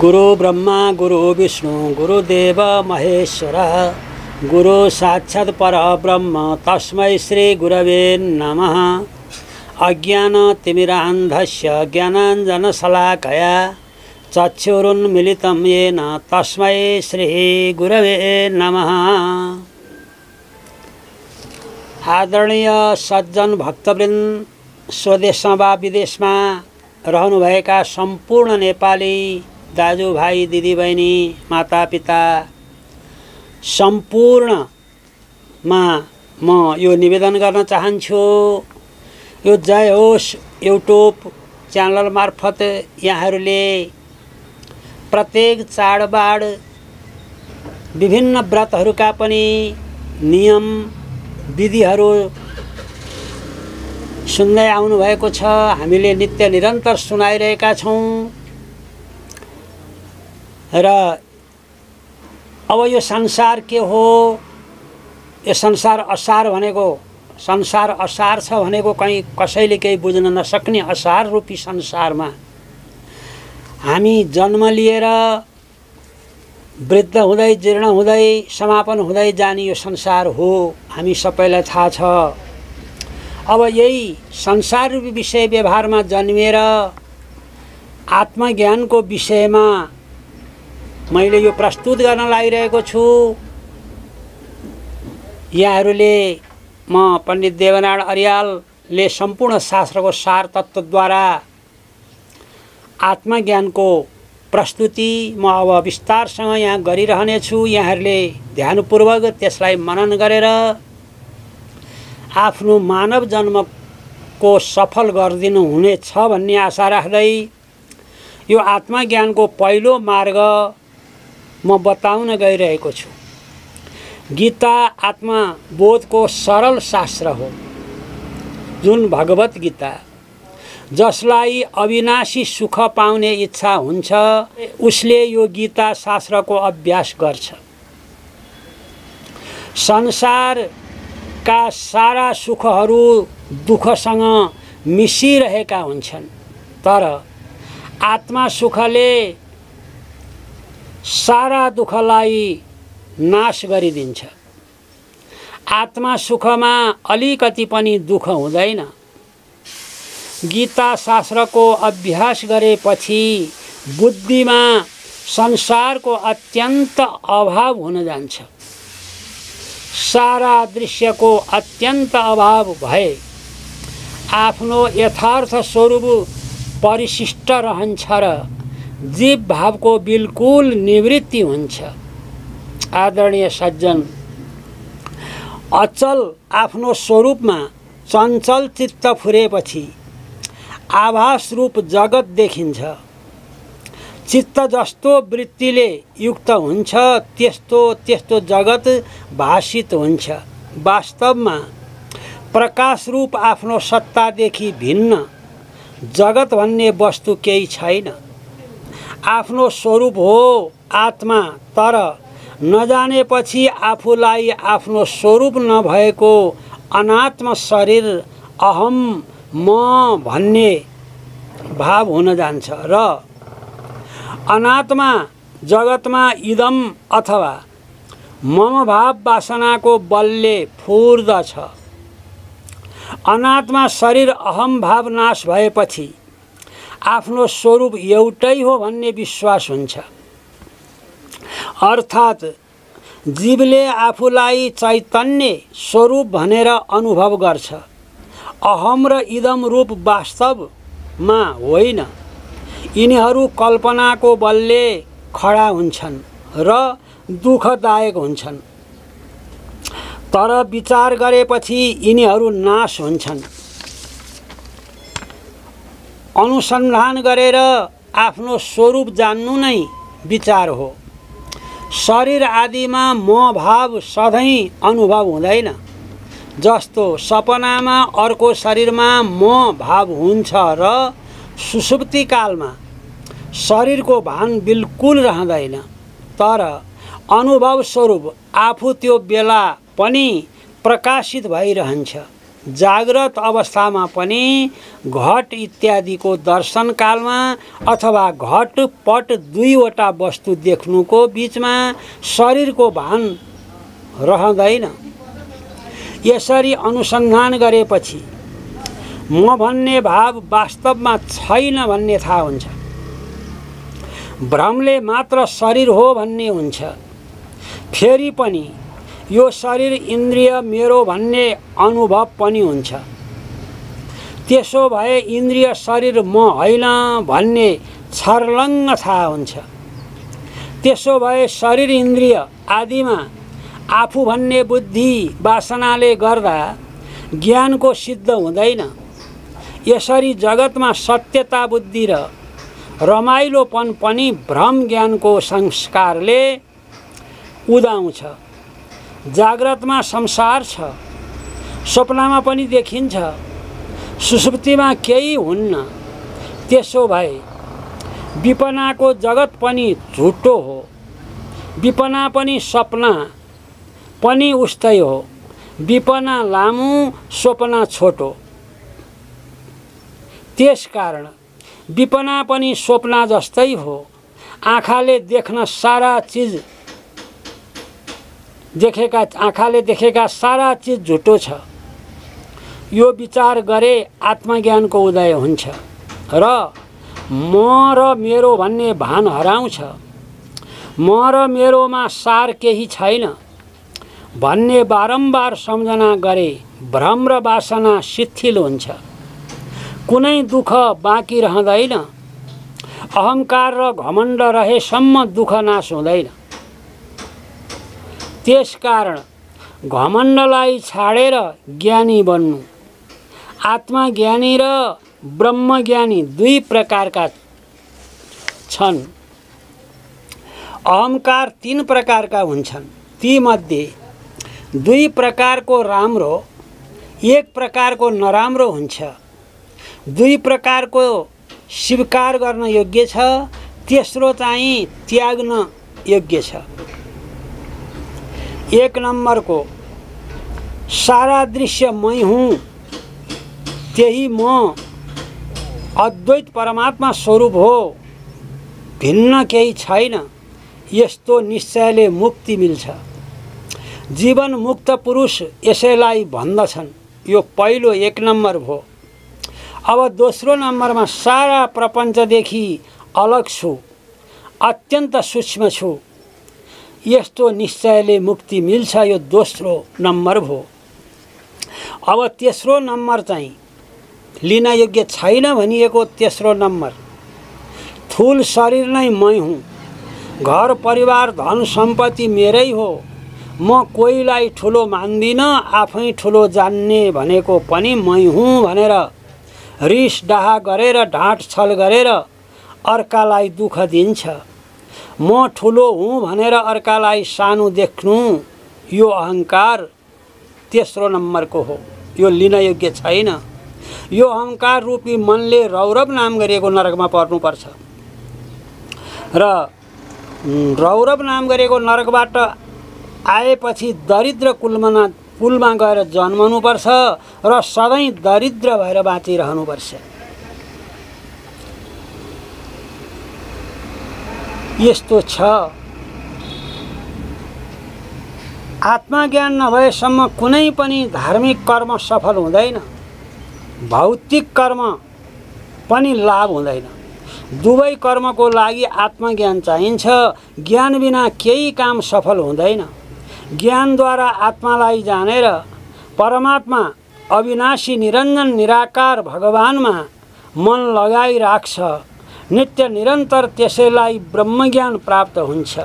गुरु ब्रह्मा गुरु विष्णु गुरुदेव महेश्वर गुरु साक्षात् परब्रह्म तस्मै श्री गुरवे नमः। अज्ञानतिमिरान्धस्य ज्ञानाञ्जनशलाकया चक्षुरुन्मीलितं येन तस्मै श्री गुरवे नमः। आदरणीय सज्जन भक्तवृन्द, स्वदेशमा वा विदेशमा रहनुभएका सम्पूर्ण नेपाली दाजुभाइ दिदीबहिनी मातापिता सम्पूर्णमा म यो निवेदन गर्न चाहन्छु। यो जय होस् युट्युब च्यानल मार्फत यहाँहरूले प्रत्येक चाडबाड विभिन्न व्रतहरूका पनि नियम विधिहरू सुन्दै आउनुभएको छ। हामीले नित्य निरन्तर सुनाइरहेका छौँ र अब यो संसार के हो, यो संसार असार भनेको, संसार असार छ भनेको कहीँ कसैले केही बुझ्न नसक्ने असार रूपी संसारमा हामी जन्म लिएर वृद्ध हुँदै जीर्ण हुँदै समापन हुँदै जाने यो संसार हो, हामी सबैलाई थाहा छ। अब यही संसार रूपी विषय व्यवहारमा जन्मिएर आत्मज्ञानको विषयमा मैले यो प्रस्तुत गर्न लागिरहेको छु। यहाँहरूले म पण्डित देवनारायण अर्यालले सम्पूर्ण शास्त्रको सार तत्त्वद्वारा आत्मज्ञानको प्रस्तुति म अब विस्तारसँग यहाँ गरिरहनेछु। यहाँहरूले ध्यानपूर्वक त्यसलाई मनन गरेर आफ्नो मानव जन्मको सफल गरिदिनु हुनेछ भन्ने आशा राख्दै यो आत्मज्ञानको पहिलो मार्ग म बताउन गइरहेको छु। गीता आत्मबोधको सरल शास्त्र हो, जुन भगवत गीता। जसलाई अविनाशी सुख पाउने इच्छा हुन्छ उसले यो गीता शास्त्रको अभ्यास गर्छ। संसारका सारा सुखहरू दुःखसँग मिसिरहेका हुन्छन्, तर आत्मा सुखले सारा दुःखलाई नाश गरिदिन्छ। आत्मा सुखमा अलिकति पनि दुःख हुँदैन। गीता शास्त्रको अभ्यास गरेपछि बुद्धिमा संसारको अत्यन्त अभाव हुन जान्छ। सारा दृश्यको अत्यन्त अभाव भए आफ्नो यथार्थ स्वरूप परिशिष्ट रहन्छ र जीव भावको बिल्कुल निवृत्ति हुन्छ। आदरणीय सज्जन, अचल आफ्नो स्वरूपमा चञ्चल चित्त फुरेपछि आभास रूप जगत देखिन्छ। चित्त जस्तो वृत्तिले युक्त हुन्छ त्यस्तो त्यस्तो जगत भाषित हुन्छ। वास्तवमा प्रकाश रूप आफ्नो सत्तादेखि भिन्न जगत भन्ने वस्तु केही छैन। आफ्नो स्वरूप हो आत्मा, तर नजानेपछि आफूलाई आफ्नो स्वरूप नभएको अनात्म शरीर अहम म भन्ने भाव हुन जान्छ र अनात्मा जगतमा इदम अथवा मम भाव वासनाको बलले फुर्दछ। अनात्मा शरीर अहम भाव नाश भएपछि आफ्नो स्वरूप एउटै हो भन्ने विश्वास हुन्छ। अर्थात् जीवले आफूलाई चैतन्य स्वरूप भनेर अनुभव गर्छ। अहम र इदम रूप वास्तवमा होइन। यिनीहरू कल्पनाको बलले खडा हुन्छन् र दुःखदायक हुन्छन्, तर विचार गरेपछि यिनीहरू नाश हुन्छन्। अनुसन्धान गरेर आफ्नो स्वरूप जान्नु नै विचार हो। शरीर आदिमा म भाव सधैँ अनुभव हुँदैन। जस्तो सपनामा अर्को शरीरमा म भाव हुन्छ र सुषुप्ति कालमा शरीरको भान बिल्कुल रहँदैन, तर अनुभव स्वरूप आफू त्यो बेला पनि प्रकाशित भइरहन्छ। जाग्रत अवस्थामा पनि घट इत्यादिको दर्शन कालमा अथवा घट पट दुईवटा वस्तु देख्नुको बीचमा शरीरको भान रहँदैन। यसरी अनुसन्धान गरेपछि म भन्ने भाव वास्तवमा छैन भन्ने थाहा हुन्छ। भ्रमले मात्र शरीर हो भन्ने हुन्छ। फेरि पनि यो शरीर इन्द्रिय मेरो भन्ने अनुभव पनि हुन्छ। त्यसो भए इन्द्रिय शरीर म होइन भन्ने छर्लङ्ग थाहा हुन्छ। त्यसो भए शरीर इन्द्रिय आदिमा आफू भन्ने बुद्धि वासनाले गर्दा ज्ञानको सिद्ध हुँदैन। यसरी जगतमा सत्यता बुद्धि र रमाइलोपन पनि भ्रम ज्ञानको संस्कारले उदाउँछ। जाग्रतमा संसार छ, स्वप्नमा पनि देखिन्छ, सुषुप्तिमा केही हुन्न। त्यसो भए विपनाको जगत पनि झुटो हो, विपना पनि सपना पनि उस्तै हो। विपना लामो, स्वप्ना छोटो। त्यसकारण विपना पनि स्वप्ना जस्तै हो। आँखाले देख्न सारा चीज आँखाले देखेका सारा चीज झुटो छ। यो विचार गरे आत्मज्ञानको उदय हुन्छ र म र मेरो भन्ने भान हराउँछ। म र मेरोमा सार केही छैन भन्ने बारम्बार सम्झना गरे भ्रम र वासना शिथिल हुन्छ। कुनै दुःख बाँकी रहँदैन। अहङ्कार र घमण्ड रहेसम्म दुःख नाश हुँदैन। त्यसकारण घमण्डलाई छाडेर ज्ञानी बन्नु। आत्मज्ञानी र ब्रह्मज्ञानी दुई प्रकारका छन्। अहङ्कार तीन प्रकारका हुन्छन्। तीमध्ये दुई प्रकारको राम्रो, एक प्रकारको नराम्रो हुन्छ। दुई प्रकारको स्वीकार गर्न योग्य छ, तेस्रो चाहिँ त्याग्न योग्य छ। एक नम्बरको सारा दृश्य मै हुँ, त्यही म अद्वैत परमात्मा स्वरूप हो, भिन्न केही छैन। यस्तो निश्चयले मुक्ति मिल्छ। जीवन मुक्त पुरुष यसैलाई भन्दछन्। यो पहिलो एक नम्बर भयो। अब दोस्रो नम्बरमा सारा प्रपञ्चदेखि अलग छु, अत्यन्त सूक्ष्म छु। यस्तो निश्चयले मुक्ति मिल्छ। यो दोस्रो नम्बर भयो। अब तेस्रो नम्बर चाहिँ लिन योग्य छैन भनिएको तेस्रो नम्बर, थूल शरीर नै मै हुँ, घर परिवार धन सम्पत्ति मेरै हो, म कोहीलाई ठुलो मान्दिन, आफै ठुलो जान्ने भनेको पनि मै हुँ भनेर रिस डाहा गरेर ढाँट छल गरेर अर्कालाई दुःख दिन्छ। म ठुलो हुँ भनेर अर्कालाई सानो देख्नु, यो अहङ्कार तेस्रो नम्बरको हो। यो लिन योग्य छैन। यो अहङ्कार रूपी मनले रौरव नाम गरिएको नरकमा पर्नुपर्छ र रौरव नाम गरेको नरकबाट आएपछि दरिद्र कुलमा गएर जन्मनुपर्छ र सधैँ दरिद्र भएर बाँचिरहनुपर्छ। यस्तो छ। आत्मज्ञान नभएसम्म कुनै पनि धार्मिक कर्म सफल हुँदैन, भौतिक कर्म पनि लाभ हुँदैन। दुवै कर्मको लागि आत्मज्ञान चाहिन्छ। ज्ञान बिना केही काम सफल हुँदैन। ज्ञानद्वारा आत्मालाई जानेर परमात्मा अविनाशी निरञ्जन निराकार भगवानमा मन लगाइराख्छ नित्य निरन्तर, त्यसैलाई ब्रह्मज्ञान प्राप्त हुन्छ।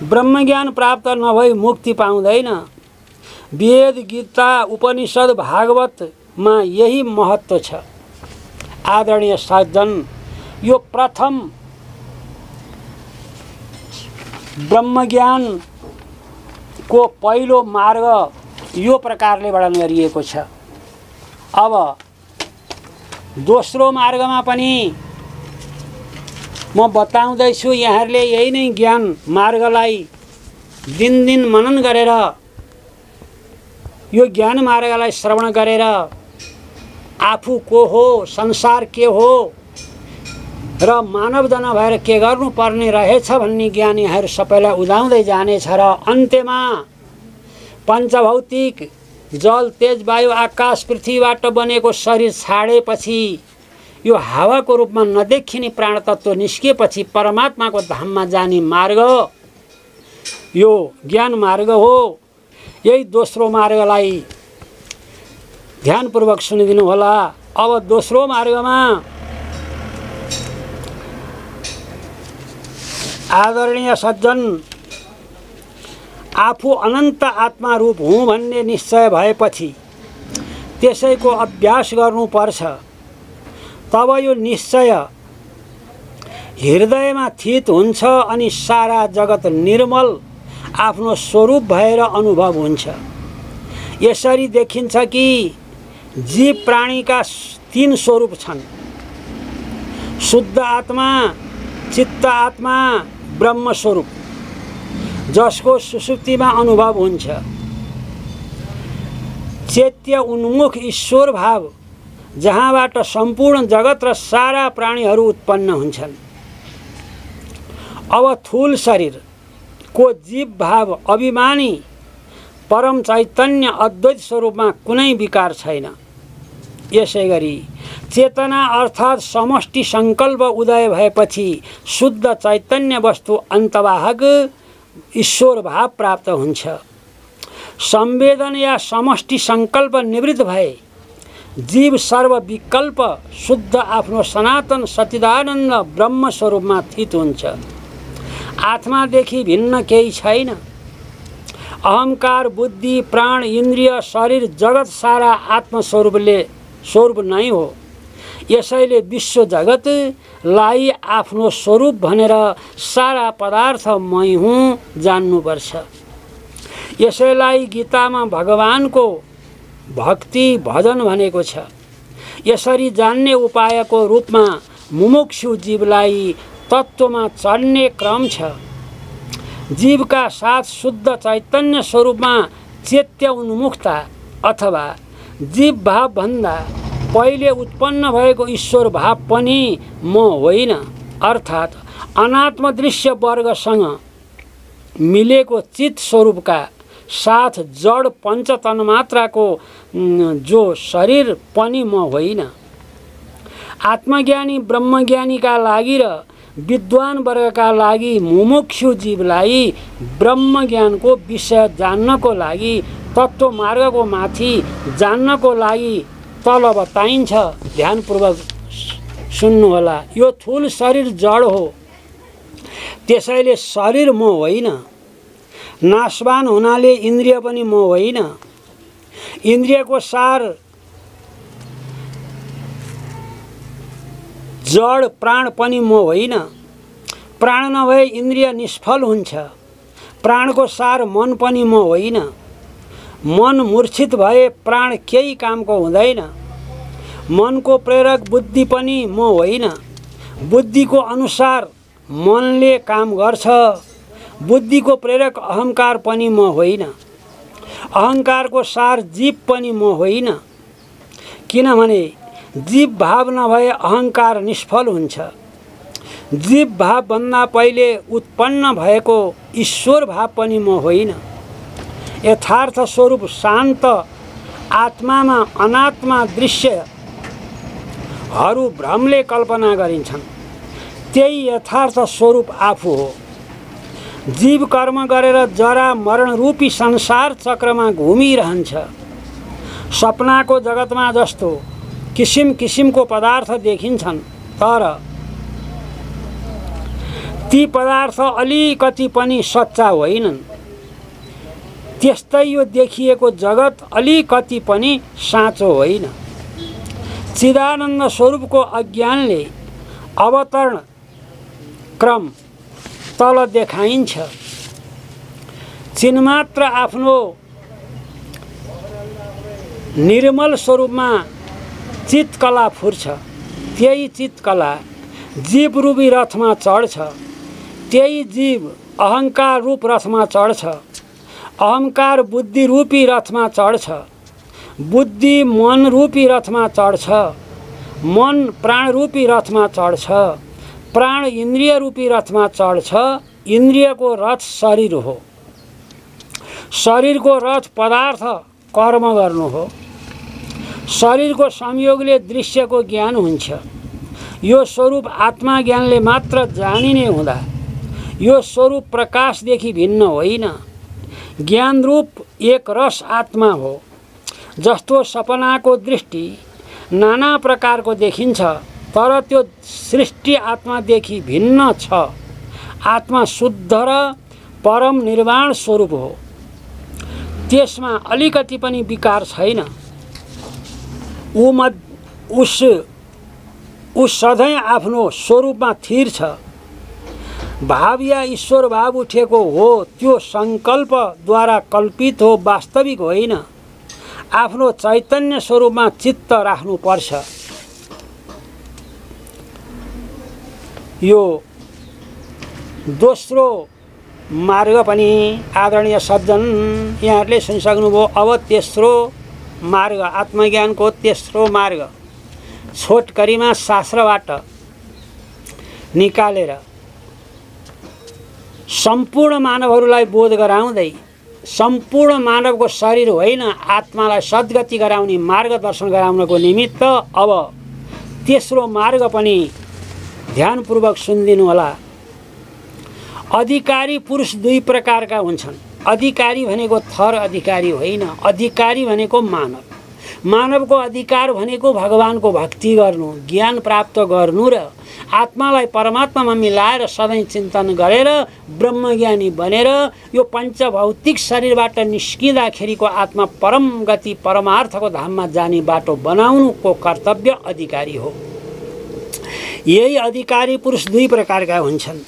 ब्रह्मज्ञान प्राप्त नभई मुक्ति पाउँदैन। वेद गीता उपनिषद भागवतमा यही महत्त्व छ। आदरणीय सज्जन, यो प्रथम ब्रह्मज्ञान को पहिलो मार्ग यो प्रकारले वर्णन गरिएको छ। अब दोस्रो मार्गमा पनि म बताउँदैछु। यहाँहरूले यही नै ज्ञान मार्गलाई दिनदिन मनन गरेर यो ज्ञान मार्गलाई श्रवण गरेर आफू को हो, संसार के हो र मानवजना भएर के गर्नुपर्ने रहेछ भन्ने ज्ञान यहाँहरू सबैलाई उदाउँदै जानेछ र अन्त्यमा पञ्चभौतिक जल, तेज, वायु, आकाश, पृथ्वीबाट बनेको शरीर छाडेपछि यो हावाको रूपमा नदेखिने प्राण तत्त्व निस्किएपछि परमात्माको धाममा जाने मार्ग यो ज्ञान मार्ग हो। यही दोस्रो मार्गलाई ध्यानपूर्वक सुनिदिनु होला। अब दोस्रो मार्गमा आदरणीय सज्जन, आफू अनन्त आत्मा रूप हुँ भन्ने निश्चय भएपछि त्यसैको अभ्यास गर्नुपर्छ। तब यो निश्चय हृदयमा थित हुन्छ अनि सारा जगत निर्मल आफ्नो स्वरूप भएर अनुभव हुन्छ। यसरी देखिन्छ कि जीव प्राणीका तीन स्वरूप छन्: शुद्ध आत्मा, चित्त आत्मा, ब्रह्म स्वरूप, जसको सुषुप्तिमा अनुभव हुन्छ। चैत्य उन्मुख ईश्वर भाव, जहाँबाट सम्पूर्ण जगत र सारा प्राणीहरू उत्पन्न हुन्छन्। अब थूल शरीर को जीव भाव, अभिमानी परम चैतन्य अद्वैत स्वरूपमा कुनै विकार छैन। यसैगरी चेतना अर्थात् समष्टि संकल्प उदय भएपछि शुद्ध चैतन्य वस्तु अन्तवाहक ईश्वर भाव प्राप्त हुन्छ। संवेदन या समष्टि संकल्प निवृत्त भए जीव सर्व विकल्प शुद्ध आफ्नो सनातन सच्चिदानन्द ब्रह्म स्वरूपमा स्थित हुन्छ। आत्मादेखि भिन्न केही छैन। अहंकार, बुद्धि, प्राण, इन्द्रिय, शरीर, जगत सारा स्वरूप नै हो। यसैले विश्व जगतलाई आफ्नो स्वरूप भनेर सारा पदार्थ मै हुँ जान्नुपर्छ। यसैलाई गीतामा भगवानको भक्ति भजन भनेको छ। यसरी जान्ने उपायको रूपमा मुमुक्षु जीवलाई तत्त्वमा चढ्ने क्रम छ। जीवका साथ शुद्ध चैतन्य स्वरूपमा चैत्य उन्मुखता अथवा जीव भाव भन्दा पहिले उत्पन्न भएको ईश्वर भाव पनि म होइन, अर्थात् अनात्म दृश्य वर्गसँग मिलेको चित स्वरूपका साथ जड पंच तन्मात्राको जो शरीर पनि म होइन। आत्मज्ञानी ब्रह्मज्ञानीका लागि र विद्वान वर्गका लागि मुमुक्षु जीवलाई ब्रह्मज्ञानको विषय जान्नको लागि, तत्त्व मार्गको माथि जान्नको लागि तल बताइन्छ। ध्यानपूर्वक सुन्नुहोला। यो थूल शरीर जड हो, त्यसैले शरीर म होइन। नाशवान हुनाले इन्द्रिय पनि म होइन। इन्द्रियको सार जड प्राण पनि म होइन। प्राण नभए इन्द्रिय निष्फल हुन्छ। प्राणको सार मन पनि म होइन। मन मूर्छित भए प्राण केही कामको हुँदैन। मनको प्रेरक बुद्धि पनि म होइन। बुद्धिको अनुसार मनले काम गर्छ। बुद्धिको प्रेरक अहंकार पनि म होइन। अहंकारको सार जीव पनि म होइन। किनभने जीव भाव नभए अहंकार निष्फल हुन्छ। जीव भाव भन्दा पहिले उत्पन्न भएको ईश्वर भाव पनि म होइन। यथार्थ स्वरूप शान्त आत्मामा अनात्मा दृश्यहरू भ्रमले कल्पना गरिन्छन्। त्यही यथार्थ स्वरूप आफू हो। जीव कर्म गरेर जरा मरण रूपी संसार चक्रमा घुमिरहन्छ। सपनाको जगतमा जस्तो किसिम किसिमको पदार्थ देखिन्छन्, तर ती पदार्थ अलिकति पनि सच्चा होइनन्। त्यस्तै यो देखिएको जगत अलिकति पनि साँचो होइन। चिदानन्द स्वरूपको अज्ञानले अवतरण क्रम तल देखाइन्छ। चिन्मात्र आफ्नो निर्मल स्वरूपमा चित्कला फुर्छ। त्यही चित्कला जीव रूपी रथमा चढ्छ। त्यही जीव अहंकार रूप रथमा चढ्छ। अहंकार बुद्धि रूपी रथमा चढ्छ, बुद्धि मन रूपी रथमा चढ्छ, मन प्राण रूपी रथमा चढ्छ, प्राण इन्द्रिय रूपी रथमा चढ्छ। इन्द्रियको रथ शरीर हो, शरीरको रथ पदार्थ कर्म गर्नु हो। शरीरको संयोगले दृश्यको ज्ञान हुन्छ। यो स्वरूप आत्मा ज्ञानले मात्र जानिने हुँदा यो स्वरूप प्रकाशदेखि भिन्न होइन। ज्ञान रूप एक रस आत्मा हो। जस्तो सपनाको दृष्टि नाना प्रकारको देखिन्छ, तर त्यो सृष्टि आत्मादेखि भिन्न छ। आत्मा शुद्ध र परम निर्वाण स्वरूप हो। त्यसमा अलिकति पनि विकार छैन। ऊ सधैँ आफ्नो स्वरूपमा स्थिर छ। भाव या ईश्वर भाव उठेको हो, त्यो सङ्कल्पद्वारा कल्पित हो, वास्तविक होइन। आफ्नो चैतन्य स्वरूपमा चित्त राख्नुपर्छ। यो दोस्रो मार्ग पनि आदरणीय सज्जन यहाँहरूले सुनिसक्नुभयो। अब तेस्रो मार्ग, आत्मज्ञानको तेस्रो मार्ग छोटकरीमा शास्त्रबाट निकालेर सम्पूर्ण मानवहरूलाई बोध गराउँदै, सम्पूर्ण मानवको शरीर होइन आत्मालाई सद्गति गराउने मार्गदर्शन गराउनको निमित्त अब तेस्रो मार्ग पनि ध्यानपूर्वक सुनिदिनु होला। अधिकारी पुरुष दुई प्रकारका हुन्छन्। अधिकारी भनेको थर अधिकारी होइन, अधिकारी भनेको मानव। मानवको अधिकार भनेको भगवानको भक्ति गर्नु, ज्ञान प्राप्त गर्नु र आत्मालाई परमात्मामा मिलाएर सधैँ चिन्तन गरेर ब्रह्मज्ञानी बनेर यो पञ्चभौतिक शरीरबाट निस्किँदाखेरिको आत्मा परम गति परमार्थको धाममा जाने बाटो बनाउनुको कर्तव्य अधिकारी हो। यही अधिकारी पुरुष दुई प्रकारका हुन्छन्।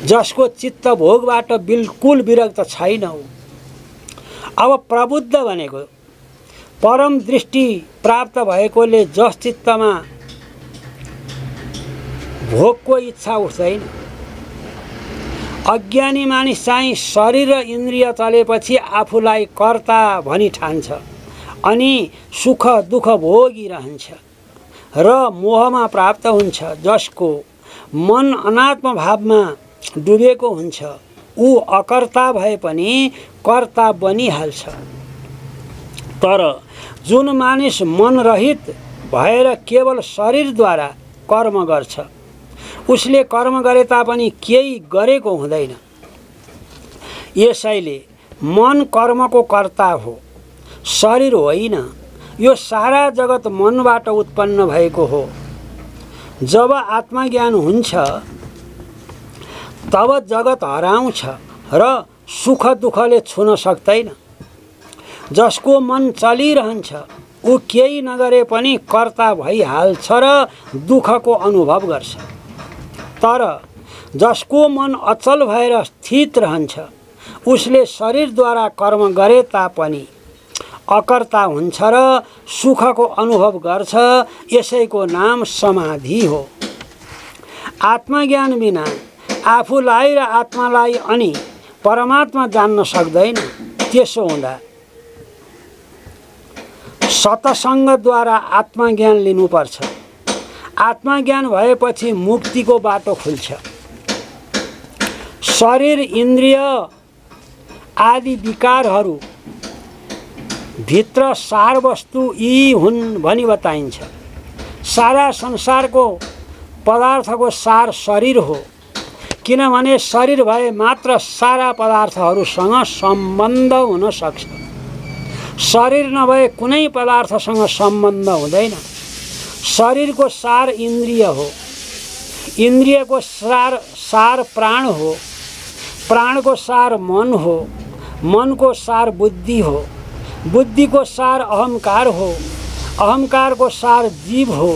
जसको चित्त भोगबाट बिल्कुल विरक्त छैन। अब प्रबुद्ध भनेको परम दृष्टि प्राप्त भएकोले जस चित्तमा भोगको इच्छा उठ्दैन। अज्ञानी मानिस चाहिँ शरीर र इन्द्रिय चलेपछि आफूलाई कर्ता भनी ठान्छ अनि सुख दुःख भोगिरहन्छ र मोहमा प्राप्त हुन्छ। जसको मन अनात्म भावमा डुबेको हुन्छ, ऊ अकर्ता भए पनि कर्ता बनिहाल्छ। तर जुन मानिस मन रहित भएर केवल शरीरद्वारा कर्म गर्छ, उसले कर्म गरे तापनि केही गरेको हुँदैन। यसैले मन कर्मको कर्ता हो, शरीर होइन। यो सारा जगत मनबाट उत्पन्न भएको हो। जब आत्मज्ञान हुन्छ तब जगत हराउँछ र सुख दुःखले छुन सक्दैन। जसको मन चलिरहन्छ ऊ केही नगरे पनि कर्ता भइहाल्छ र दुःखको अनुभव गर्छ। तर जसको मन अचल भएर स्थित रहन्छ उसले शरीरद्वारा कर्म गरे तापनि अकर्ता हुन्छ र सुखको अनुभव गर्छ। यसैको नाम समाधि हो। आत्मज्ञान बिना आफूलाई र आत्मालाई अनि परमात्मा जान्न सक्दैन। त्यसो हुँदा सत्सङ्गद्वारा आत्मज्ञान लिनुपर्छ। आत्मज्ञान भएपछि मुक्तिको बाटो खुल्छ। शरीर इन्द्रिय आदि विकारहरू भित्र सार वस्तु यी हुन् भनी बताइन्छ। सारा संसारको पदार्थको सार शरीर हो, किनभने शरीर भए मात्र सारा पदार्थहरूसँग सम्बन्ध हुन सक्छ। शरीर नभए कुनै पदार्थसँग सम्बन्ध हुँदैन। शरीरको सार इन्द्रिय हो, इन्द्रियको सार प्राण हो, प्राणको सार मन हो, मनको सार बुद्धि हो, बुद्धिको सार अहंकार हो, अहंकारको सार जीव हो,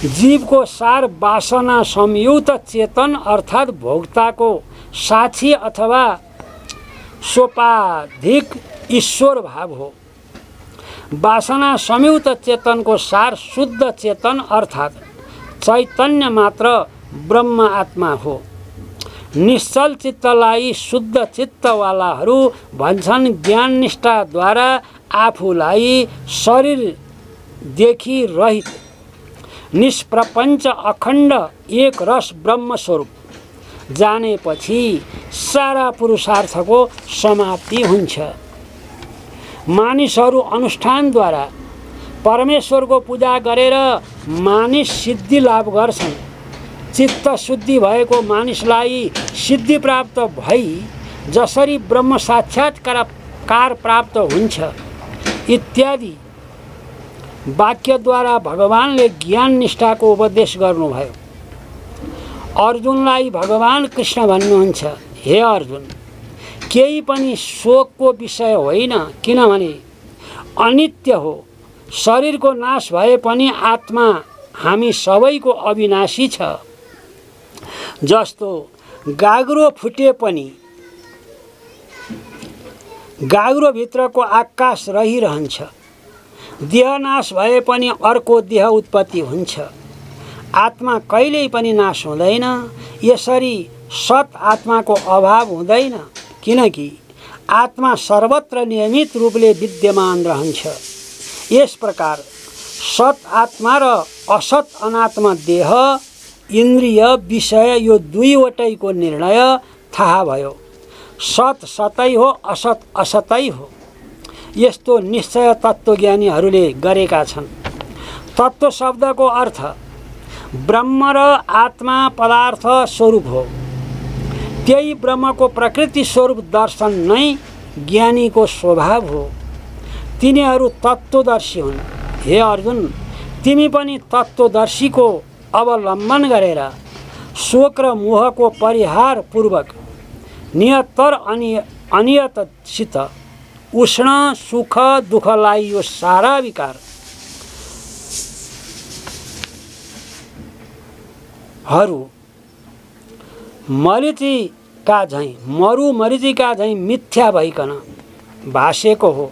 जीवको सार वासना संयुक्त चेतन अर्थात् भोक्ताको साक्षी अथवा सोपाधिक ईश्वर भाव हो। वासना संयुक्त चेतनको सार शुद्ध चेतन अर्थात् चैतन्य मात्र ब्रह्म आत्मा हो। निश्चल चित्तलाई शुद्ध चित्तवालाहरू भन्छन् ज्ञान निष्ठाद्वारा आफूलाई शरीरदेखि रहित निष्प्रपञ्च अखण्ड एक रस ब्रह्मस्वरूप जानेपछि सारा पुरुषार्थको समाप्ति हुन्छ। मानिसहरू अनुष्ठानद्वारा परमेश्वरको पूजा गरेर मानिस सिद्धि लाभ गर्छन्। चित्त शुद्धि भएको मानिसलाई सिद्धि प्राप्त भई जसरी ब्रह्म साक्षात्कार प्राप्त हुन्छ इत्यादि वाक्यद्वारा भगवानले ज्ञान निष्ठाको उपदेश गर्नुभयो। अर्जुनलाई भगवान कृष्ण भन्नुहुन्छ, हे अर्जुन, केही पनि शोकको विषय होइन, किनभने अनित्य हो। शरीरको नाश भए पनि आत्मा हामी सबैको अविनाशी छ। जस्तो गाग्रो फुटे पनि गाग्रोभित्रको आकाश रहिरहन्छ। देह नाश भए पनि अर्को देह उत्पत्ति हुन्छ। आत्मा कहिल्यै पनि नाश हुँदैन। यसरी सत आत्माको अभाव हुँदैन, किनकि आत्मा सर्वत्र नियमित रूपले विद्यमान रहन्छ। यस प्रकार सत आत्मा र असत अनात्मा देह, इन्द्रिय, विषय यो दुईवटैको निर्णय थाहा भयो। सत सतै हो, असत असतै हो। यस्तो निश्चय तत्त्वज्ञानीहरूले गरेका छन्। तत्त्व शब्दको अर्थ ब्रह्म र आत्मा पदार्थ स्वरूप हो। त्यही ब्रह्मको प्रकृति स्वरूप दर्शन नै ज्ञानीको स्वभाव हो। तिनीहरू तत्त्वदर्शी हुन्। हे अर्जुन, तिमी पनि तत्त्वदर्शीको अवलम्बन गरेर शोक र मोहको परिहार पूर्वक नियतर अनियतसित उष्ण सुख दुःखलाई यो सारा विकार मरीचिका झैं मिथ्या भइकन भासेको हो।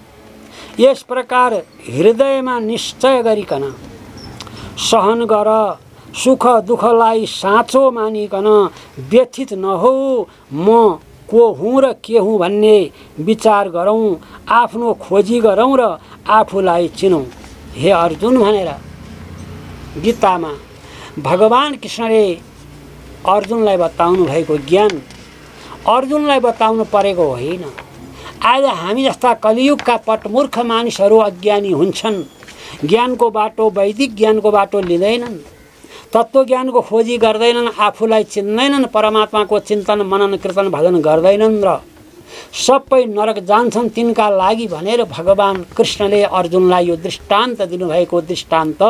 यस प्रकार हृदयमा निश्चय गरिकन सहन गर। सुख दुःखलाई साँचो मानिकन व्यथित नहो। म को हुँ र के हुँ भन्ने विचार गरौँ, आफ्नो खोजी गरौँ र आफूलाई चिनौँ। हे अर्जुन भनेर गीतामा भगवान कृष्णले अर्जुनलाई बताउनु भएको ज्ञान अर्जुनलाई बताउनु परेको होइन। आज हामी जस्ता कलियुगका पटमूर्ख मानिसहरू अज्ञानी हुन्छन्। ज्ञानको बाटो, वैदिक ज्ञानको बाटो लिँदैनन्। तत्त्वज्ञानको खोजी गर्दैनन्, आफूलाई चिन्दैनन्, परमात्माको चिन्तन मनन कीर्तन भजन गर्दैनन् र सबै नरक जान्छन्। तिनका लागि भनेर भगवान कृष्णले अर्जुनलाई यो दृष्टान्त दिनुभएको दृष्टान्त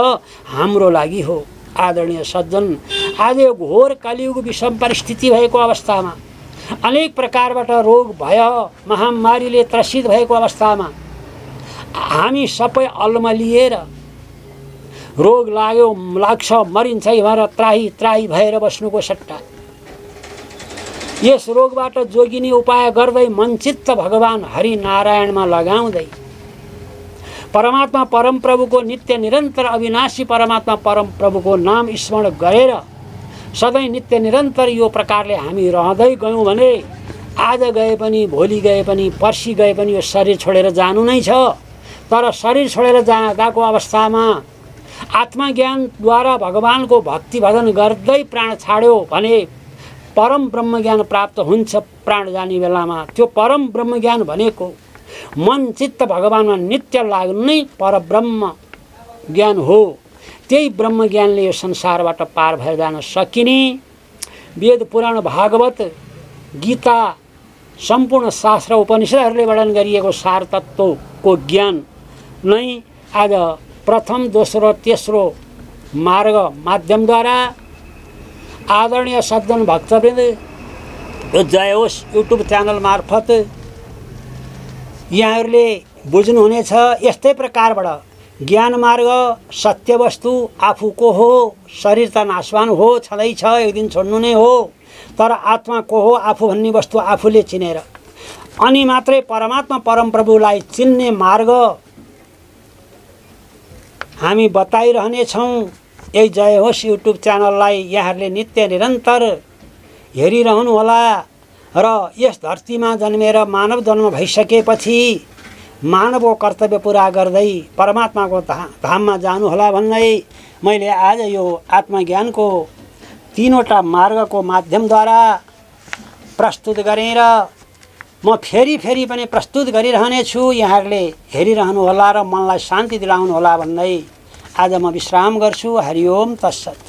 हाम्रो लागि हो। आदरणीय सज्जन, आज यो घोर कलियुग विषम परिस्थिति भएको अवस्थामा, अनेक प्रकारबाट रोग भय महामारीले त्रसित भएको अवस्थामा हामी सबै अल्मलिएर रोग लाग्छ मरिन्छ भनेर त्राही त्राही भएर बस्नुको सट्टा यस रोगबाट जोगिने उपाय गर्दै मनचित्त भगवान हरि नारायणमा लगाउँदै परमात्मा परमप्रभुको नित्य निरन्तर अविनाशी परमात्मा परमप्रभुको नाम स्मरण गरेर सधैँ नित्य निरन्तर यो प्रकारले हामी रहँदै गयौँ भने आज गए पनि, भोलि गए पनि, पर्सि गए पनि यो शरीर छोडेर जानु नै छ। तर शरीर छोडेर गएको अवस्थामा आत्मज्ञानद्वारा भगवानको भक्ति भजन गर्दै प्राण छाड्यो भने परम ब्रह्म ज्ञान प्राप्त हुन्छ। प्राण जाने बेलामा त्यो परम ब्रह्म ज्ञान भनेको मन चित्त भगवानमा नित्य लाग्नु नै परब्रह्म ज्ञान हो। त्यही ब्रह्म ज्ञानले यो संसारबाट पार भएर जान सकिने वेद पुराण भागवत गीता सम्पूर्ण शास्त्र उपनिषदहरूले वर्णन गरिएको सार तत्त्वको ज्ञान नै आज प्रथम, दोस्रो, तेस्रो मार्ग माध्यमद्वारा आदरणीय सज्जन भक्तवृन्द यो जय होस् युट्युब च्यानल मार्फत यहाँहरूले बुझ्नुहुनेछ। यस्तै प्रकारबाट ज्ञान मार्ग, सत्य वस्तु आफू को हो, शरीर त नाशवान हो, छँदैछ, एक दिन छोड्नु नै हो, तर आत्मा को हो, आफू भन्ने वस्तु आफूले चिनेर अनि मात्रै परमात्मा परमप्रभुलाई चिन्ने मार्ग हामी बताइरहनेछौँ। यही जय होस् युट्युब च्यानललाई यहाँहरूले नित्य निरन्तर हेरिरहनुहोला र यस धरतीमा जन्मेर मानव जन्म भइसकेपछि मानवको कर्तव्य पुरा गर्दै परमात्माको धाममा जानुहोला भन्दै मैले आज यो आत्मज्ञानको 3वटा मार्गको माध्यमद्वारा प्रस्तुत गरेर म फेरि पनि प्रस्तुत गरिरहनेछु। यहाँहरूले हेरिरहनुहोला र मनलाई शान्ति दिलाउनुहोला भन्दै आज म विश्राम गर्छु। हरिओम तत्सत।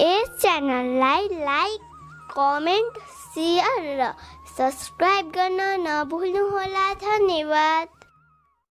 यस च्यानललाई लाइक, कमेन्ट, सेयर र सब्स्क्राइब गर्न नभुल्नुहोला। धन्यवाद।